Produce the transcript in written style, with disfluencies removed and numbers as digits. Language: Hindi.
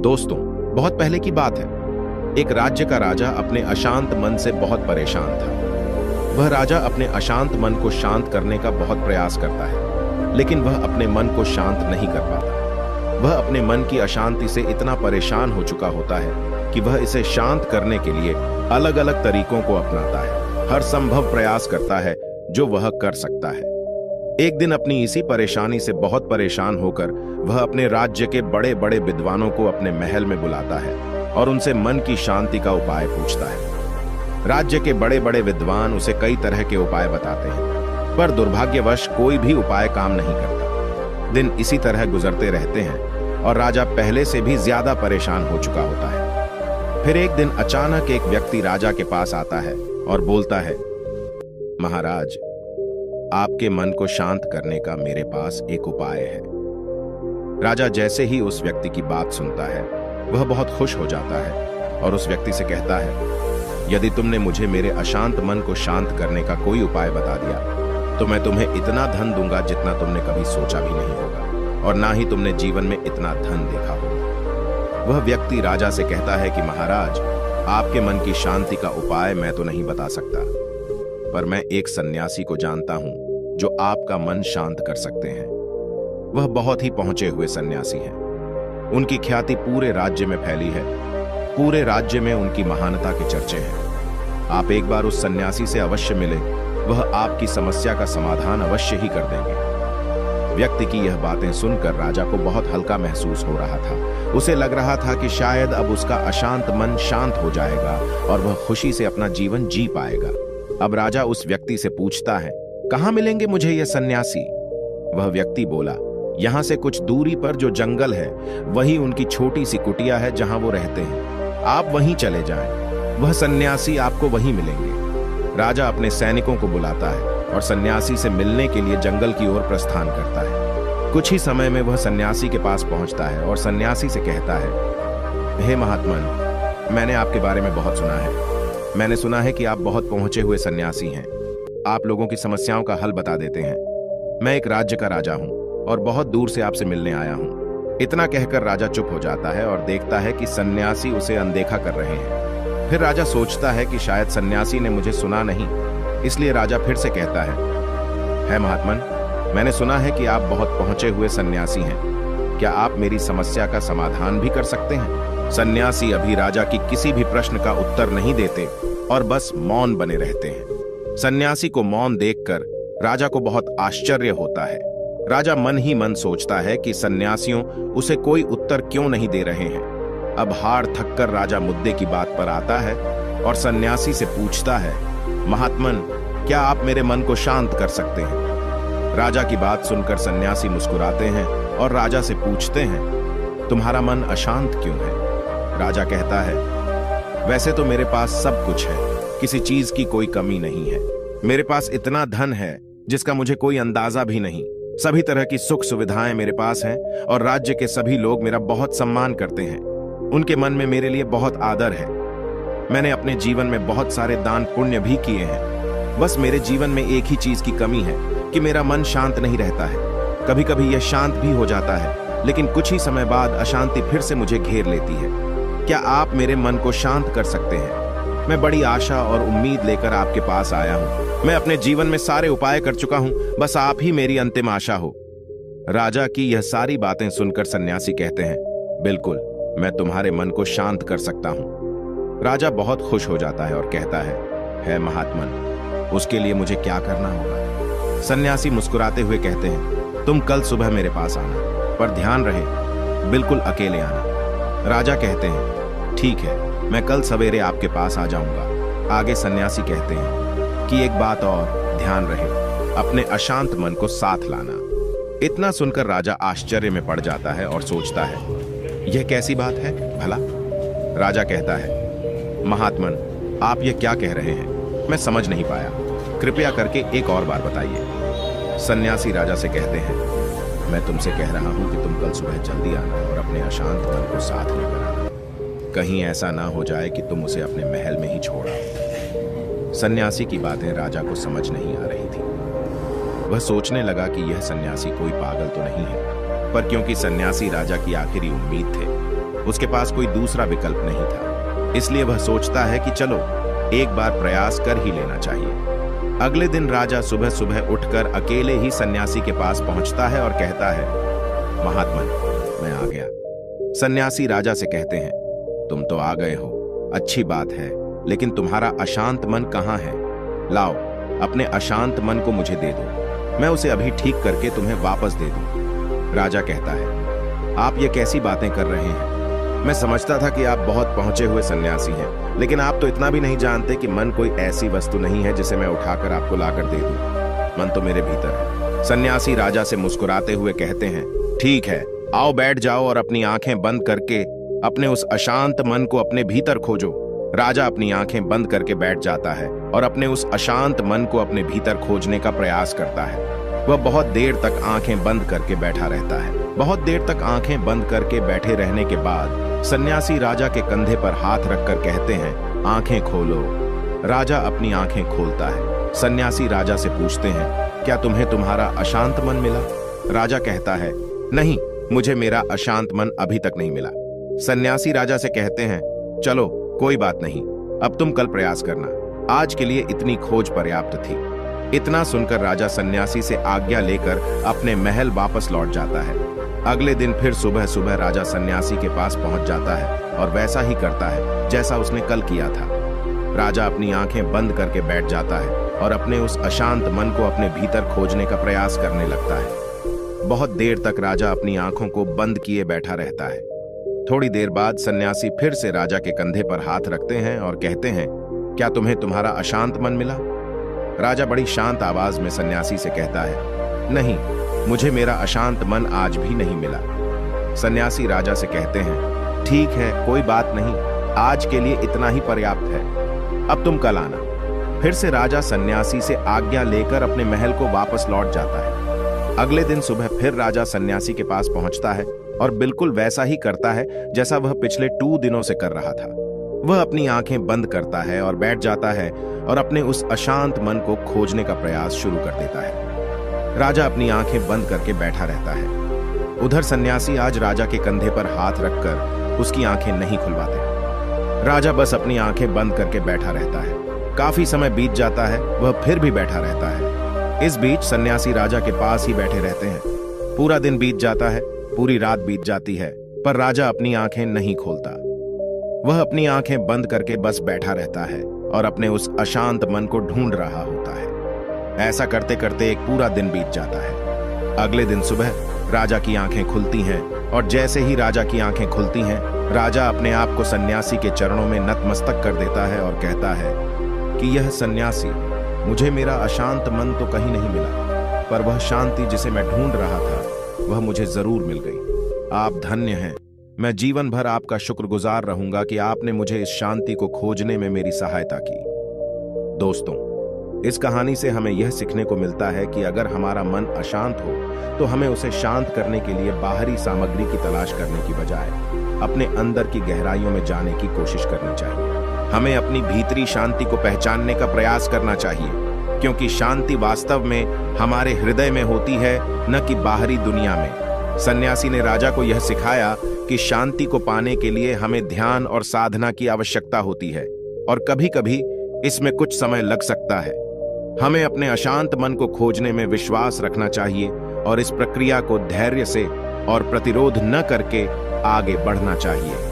दोस्तों, बहुत पहले की बात है। एक राज्य का राजा अपने अशांत मन से बहुत परेशान था। वह राजा अपने अशांत मन को शांत करने का बहुत प्रयास करता है, लेकिन वह अपने मन को शांत नहीं कर पाता। वह अपने मन की अशांति से इतना परेशान हो चुका होता है कि वह इसे शांत करने के लिए अलग अलग तरीकों को अपनाता है, हर संभव प्रयास करता है जो वह कर सकता है। एक दिन अपनी इसी परेशानी से बहुत परेशान होकर वह अपने राज्य के बड़े बड़े विद्वानों को अपने महल में बुलाता है और उनसे मन की शांति का उपाय पूछता है। राज्य के बड़े बड़े विद्वान उसे कई तरह के उपाय बताते हैं, पर दुर्भाग्यवश कोई भी उपाय काम नहीं करता। दिन इसी तरह गुजरते रहते हैं और राजा पहले से भी ज्यादा परेशान हो चुका होता है। फिर एक दिन अचानक एक व्यक्ति राजा के पास आता है और बोलता है, महाराज, आपके मन को शांत करने का मेरे पास एक उपाय है। राजा जैसे ही उस व्यक्ति की बात सुनता है, वह बहुत खुश हो जाता है और उस व्यक्ति से कहता है, यदि तुमने मुझे मेरे अशांत मन को शांत करने का कोई उपाय बता दिया तो मैं तुम्हें इतना धन दूंगा जितना तुमने कभी सोचा भी नहीं होगा, और ना ही तुमने जीवन में इतना धन देखा होगा। वह व्यक्ति राजा से कहता है कि महाराज, आपके मन की शांति का उपाय मैं तो नहीं बता सकता, पर मैं एक सन्यासी को जानता हूं जो आपका मन शांत कर सकते हैं। वह बहुत ही पहुंचे हुए सन्यासी हैं। उनकी ख्याति पूरे राज्य में फैली है। पूरे राज्य में उनकी महानता के चर्चे हैं। आप एक बार उस सन्यासी से अवश्य मिले, वह आपकी समस्या का समाधान अवश्य ही कर देंगे। व्यक्ति की यह बातें सुनकर राजा को बहुत हल्का महसूस हो रहा था। उसे लग रहा था कि शायद अब उसका अशांत मन शांत हो जाएगा और वह खुशी से अपना जीवन जी पाएगा। अब राजा उस व्यक्ति से पूछता है, कहां मिलेंगे मुझे यह सन्यासी? वह व्यक्ति बोला, यहां से कुछ दूरी पर जो जंगल है वही उनकी छोटी सी कुटिया है जहां वो रहते हैं। आप वहीं चले जाएं, वह सन्यासी आपको वहीं मिलेंगे। राजा अपने सैनिकों को बुलाता है और सन्यासी से मिलने के लिए जंगल की ओर प्रस्थान करता है। कुछ ही समय में वह सन्यासी के पास पहुंचता है और सन्यासी से कहता है, हे महात्मन, मैंने आपके बारे में बहुत सुना है। मैंने सुना है कि आप बहुत पहुंचे हुए सन्यासी हैं। आप लोगों की समस्याओं का हल बता देते हैं। मैं एक राज्य का राजा हूं और बहुत दूर से आपसे मिलने आया हूं। इतना कहकर राजा चुप हो जाता है और देखता है कि सन्यासी उसे अनदेखा कर रहे हैं। फिर राजा सोचता है कि शायद सन्यासी ने मुझे सुना नहीं, इसलिए राजा फिर से कहता है महात्मन, मैंने सुना है कि आप बहुत पहुंचे हुए सन्यासी हैं। क्या आप मेरी समस्या का समाधान भी कर सकते हैं? सन्यासी अभी राजा की किसी भी प्रश्न का उत्तर नहीं देते और बस मौन बने रहते हैं। सन्यासी को मौन देखकर राजा को बहुत आश्चर्य होता है। राजा मन ही मन सोचता है कि सन्यासियों उसे कोई उत्तर क्यों नहीं दे रहे हैं। अब हार थककर राजा मुद्दे की बात पर आता है और सन्यासी से पूछता है, महात्मन, क्या आप मेरे मन को शांत कर सकते हैं? राजा की बात सुनकर सन्यासी मुस्कुराते हैं और राजा से पूछते हैं, तुम्हारा मन अशांत क्यों है? राजा कहता है, वैसे तो मेरे पास सब कुछ है, किसी चीज की कोई कमी नहीं है। मेरे पास इतना धन है जिसका मुझे कोई अंदाजा भी नहीं। सभी तरह की सुख सुविधाएं मेरे पास हैं और राज्य के सभी लोग मेरा बहुत सम्मान करते हैं। उनके मन में मेरे लिए बहुत आदर है। मैंने अपने जीवन में बहुत सारे दान पुण्य भी किए हैं। बस मेरे जीवन में एक ही चीज की कमी है कि मेरा मन शांत नहीं रहता है। कभी कभी यह शांत भी हो जाता है, लेकिन कुछ ही समय बाद अशांति फिर से मुझे घेर लेती है। क्या आप मेरे मन को शांत कर सकते हैं? मैं बड़ी आशा और उम्मीद लेकर आपके पास आया हूं। मैं अपने जीवन में सारे उपाय कर चुका हूं, बस आप ही मेरी अंतिम आशा हो। राजा की यह सारी बातें सुनकर सन्यासी कहते हैं, बिल्कुल, मैं तुम्हारे मन को शांत कर सकता हूं। राजा बहुत खुश हो जाता है और कहता है महात्मन, उसके लिए मुझे क्या करना होगा? सन्यासी मुस्कुराते हुए कहते हैं, तुम कल सुबह मेरे पास आना, पर ध्यान रहे बिल्कुल अकेले आना। राजा कहते हैं, ठीक है, मैं कल सवेरे आपके पास आ जाऊंगा। आगे सन्यासी कहते हैं कि एक बात और, ध्यान रहे अपने अशांत मन को साथ लाना। इतना सुनकर राजा आश्चर्य में पड़ जाता है और सोचता है, यह कैसी बात है भला? राजा कहता है, महात्मन, आप ये क्या कह रहे हैं? मैं समझ नहीं पाया, कृपया करके एक और बार बताइए। सन्यासी राजा से कहते हैं, मैं तुमसे कह रहा हूं कि तुम कल सुबह जल्दी आना और अपने अशांत मन को साथ लेकर आना। कहीं ऐसा ना हो जाए कि तुम उसे अपने महल में ही छोड़ा। सन्यासी की बातें राजा को समझ नहीं आ रही थी। वह सोचने लगा कि यह सन्यासी कोई पागल तो नहीं है, पर क्योंकि सन्यासी राजा की आखिरी उम्मीद थे, उसके पास कोई दूसरा विकल्प नहीं था, इसलिए वह सोचता है कि चलो एक बार प्रयास कर ही लेना चाहिए। अगले दिन राजा सुबह सुबह उठकर अकेले ही सन्यासी के पास पहुंचता है और कहता है, महात्मन, मैं आ गया। सन्यासी राजा से कहते हैं, तुम तो आ गए हो, अच्छी बात है, लेकिन तुम्हारा अशांत मन कहाँ है? लाओ, अपने अशांत मन को मुझे दे दो, मैं उसे अभी ठीक करके तुम्हें वापस दे दूं। राजा कहता है, आप ये कैसी बातें कर रहे हैं? मैं समझता था कि आप बहुत पहुंचे हुए सन्यासी हैं, लेकिन आप तो इतना भी नहीं जानते कि मन कोई ऐसी वस्तु नहीं है जिसे मैं उठाकर आपको लाकर दे दूं। मन तो मेरे भीतर है। सन्यासी राजा से मुस्कुराते हुए कहते हैं, ठीक है, आओ बैठ जाओ और अपनी आंखें बंद करके अपने उस अशांत मन को अपने भीतर खोजो। राजा अपनी आंखें बंद करके बैठ जाता है और अपने उस अशांत मन को अपने भीतर खोजने का प्रयास करता है। वह बहुत देर तक आंखें बंद करके बैठा रहता है। बहुत देर तक आंखें बंद करके बैठे रहने के बाद सन्यासी राजा के कंधे पर हाथ रखकर कहते हैं, आंखें खोलो। राजा अपनी आंखें खोलता है। सन्यासी राजा से पूछते हैं, क्या तुम्हें तुम्हारा अशांत मन मिला? राजा कहता है, नहीं, मुझे मेरा अशांत मन अभी तक नहीं मिला। सन्यासी राजा से कहते हैं, चलो कोई बात नहीं, अब तुम कल प्रयास करना, आज के लिए इतनी खोज पर्याप्त थी। इतना सुनकर राजा सन्यासी से आज्ञा लेकर अपने महल वापस लौट जाता है। अगले दिन फिर सुबह सुबह राजा सन्यासी के पास पहुंच जाता है और वैसा ही करता है जैसा उसने कल किया था। राजा अपनी आंखें बंद करके बैठ जाता है और अपने उस अशांत मन को अपने भीतर खोजने का प्रयास करने लगता है। बहुत देर तक राजा अपनी आंखों को बंद किए बैठा रहता है। थोड़ी देर बाद सन्यासी फिर से राजा के कंधे पर हाथ रखते हैं और कहते हैं, क्या तुम्हें तुम्हारा अशांत मन मिला? राजा बड़ी शांत आवाज में सन्यासी से कहता है, नहीं, मुझे मेरा अशांत मन आज भी नहीं मिला। सन्यासी राजा से कहते हैं, ठीक है, कोई बात नहीं, आज के लिए इतना ही पर्याप्त है, अब तुम कल आना। फिर से राजा सन्यासी से आज्ञा लेकर अपने महल को वापस लौट जाता है। अगले दिन सुबह फिर राजा सन्यासी के पास पहुंचता है और बिल्कुल वैसा ही करता है जैसा वह पिछले 2 दिनों से कर रहा था। वह अपनी आंखें बंद करता है और बैठ जाता है और अपने उस अशांत मन को खोजने का प्रयास शुरू कर देता है। राजा अपनी आंखें बंद करके बैठा रहता है। उधर सन्यासी आज राजा के कंधे पर हाथ रखकर उसकी आंखें नहीं खुलवाते। राजा बस अपनी आंखें बंद करके बैठा रहता है। काफी समय बीत जाता है, वह फिर भी बैठा रहता है। इस बीच सन्यासी राजा के पास ही बैठे रहते हैं। पूरा दिन बीत जाता है, पूरी रात बीत जाती है, पर राजा अपनी आंखें नहीं खोलता। वह अपनी आंखें बंद करके बस बैठा रहता है और अपने उस अशांत मन को ढूंढ रहा होता है। ऐसा करते करते एक पूरा दिन बीत जाता है। अगले दिन सुबह राजा की आंखें खुलती हैं और जैसे ही राजा की आंखें खुलती हैं, राजा अपने आप को सन्यासी के चरणों में नतमस्तक कर देता है और कहता है कि यह सन्यासी, मुझे मेरा अशांत मन तो कहीं नहीं मिला, पर वह शांति जिसे मैं ढूंढ रहा था वह मुझे जरूर मिल गई। आप धन्य हैं। मैं जीवन भर आपका शुक्रगुजार रहूंगा कि आपने मुझे इस शांति को खोजने में मेरी सहायता की। दोस्तों, इस कहानी से हमें यह सीखने को मिलता है कि अगर हमारा मन अशांत हो तो हमें उसे शांत करने के लिए बाहरी सामग्री की तलाश करने की बजाय अपने अंदर की गहराइयों में जाने की कोशिश करनी चाहिए। हमें अपनी भीतरी शांति को पहचानने का प्रयास करना चाहिए, क्योंकि शांति वास्तव में हमारे हृदय में होती है, न कि बाहरी दुनिया में। सन्यासी ने राजा को यह सिखाया कि शांति को पाने के लिए हमें ध्यान और साधना की आवश्यकता होती है, और कभी-कभी इसमें कुछ समय लग सकता है। हमें अपने अशांत मन को खोजने में विश्वास रखना चाहिए और इस प्रक्रिया को धैर्य से और प्रतिरोध न करके आगे बढ़ना चाहिए।